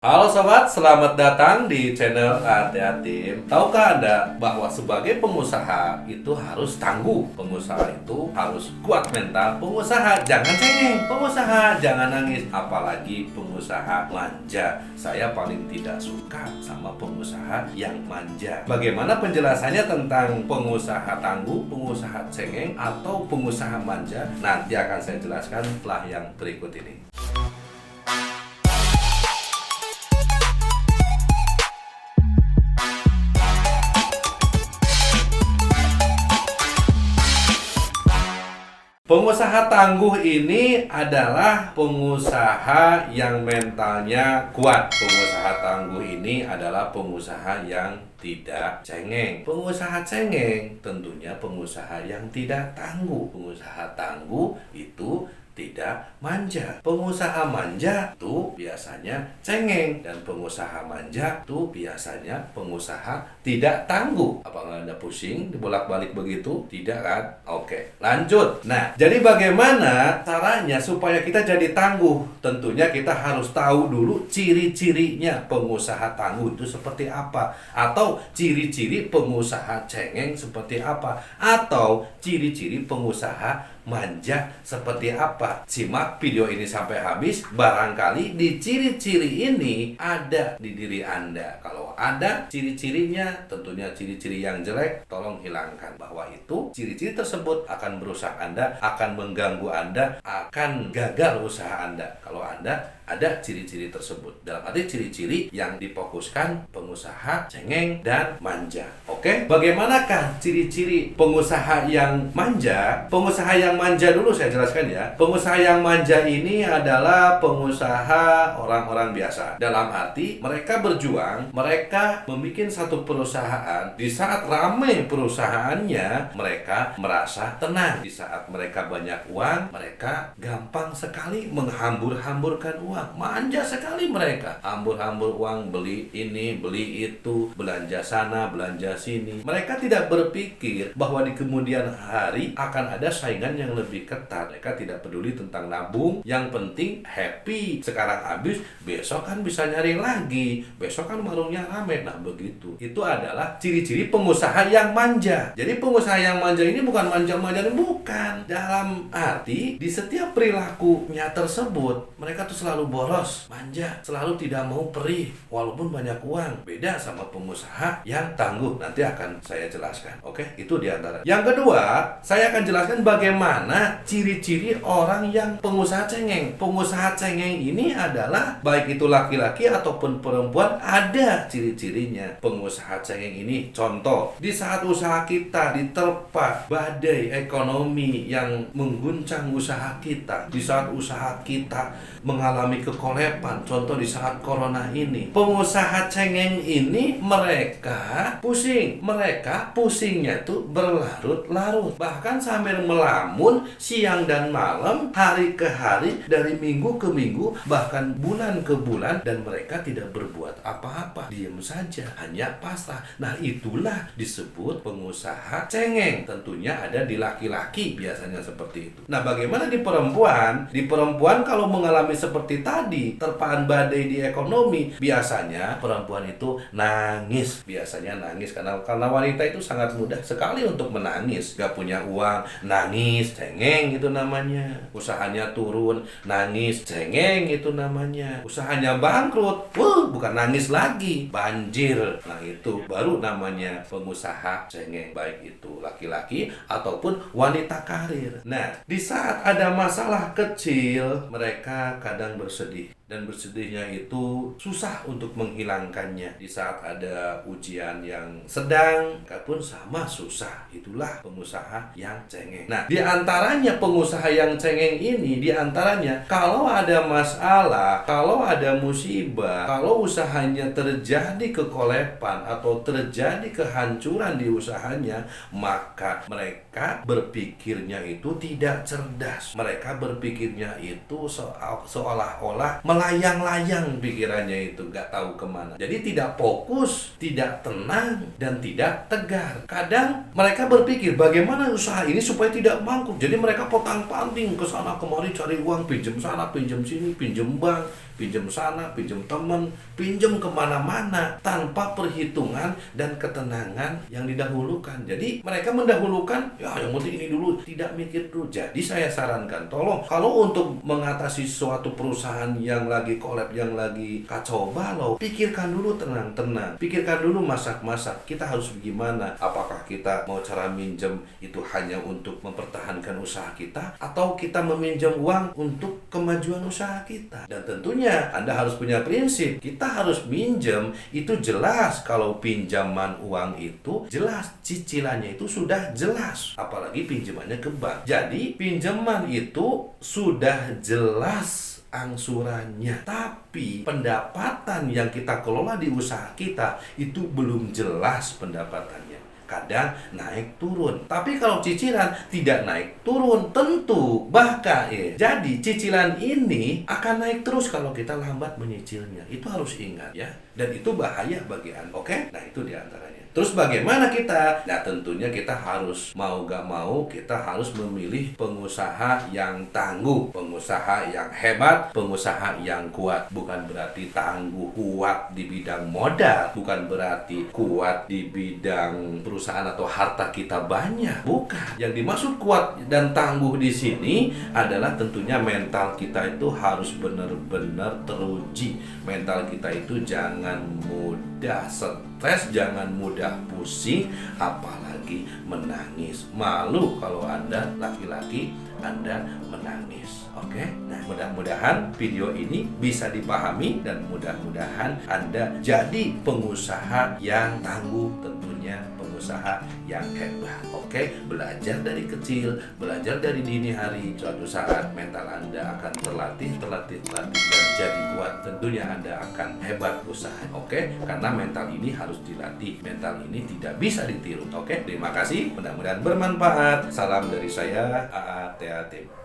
Halo sobat, selamat datang di channel Hati-Hati. Tahukah Anda bahwa sebagai pengusaha itu harus tangguh? Pengusaha itu harus kuat mental. Pengusaha jangan cengeng, pengusaha jangan nangis, apalagi pengusaha manja. Saya paling tidak suka sama pengusaha yang manja. Bagaimana penjelasannya tentang pengusaha tangguh, pengusaha cengeng, atau pengusaha manja? Nanti akan saya jelaskan setelah yang berikut ini. Pengusaha tangguh ini adalah pengusaha yang mentalnya kuat. Pengusaha tangguh ini adalah pengusaha yang tidak cengeng. Pengusaha cengeng tentunya pengusaha yang tidak tangguh. Pengusaha tangguh itu tidak manja. Pengusaha manja tuh biasanya cengeng, dan pengusaha manja tuh biasanya pengusaha tidak tangguh. Apakah Anda pusing dibolak-balik begitu? Tidak kan? Oke, lanjut. Nah, jadi bagaimana caranya supaya kita jadi tangguh? Tentunya kita harus tahu dulu ciri-cirinya pengusaha tangguh itu seperti apa, atau ciri-ciri pengusaha cengeng seperti apa, atau ciri-ciri pengusaha manja seperti apa. Simak video ini sampai habis, barangkali di ciri-ciri ini ada di diri Anda. Kalau ada ciri-cirinya, tentunya ciri-ciri yang jelek, tolong hilangkan. Bahwa itu ciri-ciri tersebut akan merusak Anda, akan mengganggu Anda, akan gagal usaha Anda kalau Anda ada ciri-ciri tersebut. Dalam arti ciri-ciri yang difokuskan pengusaha cengeng dan manja. Oke, bagaimanakah ciri-ciri pengusaha yang manja? Pengusaha yang manja dulu saya jelaskan ya. Pengusaha yang manja ini adalah pengusaha orang-orang biasa. Dalam arti mereka berjuang, mereka membuat satu perusahaan. Di saat ramai perusahaannya, mereka merasa tenang. Di saat mereka banyak uang, mereka gampang sekali menghambur-hamburkan uang. Manja sekali mereka, hambur-hambur uang, beli ini, beli itu, belanja sana, belanja sini. Mereka tidak berpikir bahwa di kemudian hari akan ada saingan yang lebih ketat. Mereka tidak peduli tentang nabung, yang penting happy. Sekarang habis, besok kan bisa nyari lagi, besok kan warungnya rame. Nah begitu, itu adalah ciri-ciri pengusaha yang manja. Jadi pengusaha yang manja ini bukan manja-manja, bukan. Dalam arti, di setiap perilakunya tersebut, mereka tuh selalu boros, manja, selalu tidak mau perih walaupun banyak uang. Beda sama pengusaha yang tangguh. Nanti akan saya jelaskan. Oke, itu diantara. Yang kedua, saya akan jelaskan bagaimana ciri-ciri orang yang pengusaha cengeng. Pengusaha cengeng ini adalah baik itu laki-laki ataupun perempuan, ada ciri-cirinya. Pengusaha cengeng ini contoh, di saat usaha kita diterpa badai ekonomi yang mengguncang usaha kita, di saat usaha kita mengalami kekolepan, contoh di saat corona ini, pengusaha cengeng ini mereka pusing. Mereka pusingnya tuh berlarut-larut, bahkan sambil melamun siang dan malam, hari ke hari, dari minggu ke minggu, bahkan bulan ke bulan, dan mereka tidak berbuat apa-apa, diam saja, hanya pasrah. Nah itulah disebut pengusaha cengeng. Tentunya ada di laki-laki biasanya seperti itu. Nah bagaimana di perempuan? Di perempuan kalau mengalami seperti tadi, terpaan badai di ekonomi, biasanya perempuan itu nangis. Biasanya nangis karena wanita itu sangat mudah sekali untuk menangis. Gak punya uang, nangis, cengeng itu namanya. Usahanya turun, nangis, cengeng itu namanya. Usahanya bangkrut, bukan nangis lagi, banjir. Nah itu baru namanya pengusaha cengeng, baik itu laki-laki ataupun wanita karir. Nah di saat ada masalah kecil, mereka kadang bersedih, dan bersedihnya itu susah untuk menghilangkannya. Di saat ada ujian yang sedang, pun sama susah. Itulah pengusaha yang cengeng. Nah, di antaranya pengusaha yang cengeng ini, di antaranya kalau ada masalah, kalau ada musibah, kalau usahanya terjadi kekolepan atau terjadi kehancuran di usahanya, maka mereka berpikirnya itu tidak cerdas. Mereka berpikirnya itu seolah-olah melayang-layang pikirannya itu, nggak tahu kemana. Jadi tidak fokus, tidak tenang, dan tidak tegar. Kadang mereka berpikir bagaimana usaha ini supaya tidak bangkrut. Jadi mereka potang-panting ke sana kemari cari uang, pinjam sana, pinjam sini, pinjam bank, pinjam sana, pinjam teman, pinjam kemana-mana tanpa perhitungan dan ketenangan yang didahulukan. Jadi mereka mendahulukan, ya yang penting ini dulu, tidak mikir dulu. Jadi saya sarankan, tolong kalau untuk mengatasi suatu perusahaan yang lagi collab, yang lagi kacau balau, pikirkan dulu tenang-tenang, pikirkan dulu masak-masak, kita harus gimana, apakah kita mau cara minjem itu hanya untuk mempertahankan usaha kita, atau kita meminjam uang untuk kemajuan usaha kita. Dan tentunya Anda harus punya prinsip, kita harus minjem itu jelas. Kalau pinjaman uang itu jelas, cicilannya itu sudah jelas, apalagi pinjamannya ke bank. Jadi pinjaman itu sudah jelas angsurannya, tapi pendapatan yang kita kelola di usaha kita itu belum jelas pendapatannya. Kadang naik turun. Tapi kalau cicilan tidak naik turun, tentu bahkan jadi cicilan ini akan naik terus kalau kita lambat menyicilnya. Itu harus ingat ya. Dan itu bahaya bagi Anda. Oke? Nah, itu diantaranya. Terus bagaimana kita? Nah, tentunya kita harus mau gak mau, kita harus memilih pengusaha yang tangguh, pengusaha yang hebat, pengusaha yang kuat. Bukan berarti tangguh kuat di bidang modal, bukan berarti kuat di bidang perusahaan atau harta kita banyak. Bukan. Yang dimaksud kuat dan tangguh di sini adalah tentunya mental kita itu harus benar-benar teruji. Mental kita itu jangan mudah stres, jangan mudah pusing, apalagi menangis. Malu kalau Anda laki-laki, Anda menangis. Oke? Nah, mudah-mudahan video ini bisa dipahami dan mudah-mudahan Anda jadi pengusaha yang tangguh, tentunya pengusaha yang hebat. Oke? Belajar dari kecil, belajar dari dini hari. Suatu saat mental Anda akan terlatih dan jadi kuat. Tentunya Anda akan hebat usaha. Oke? Karena mental ini harus dilatih. Mental ini tidak bisa ditiru. Oke? Terima kasih. Mudah-mudahan bermanfaat. Salam dari saya, AA Tea Tim.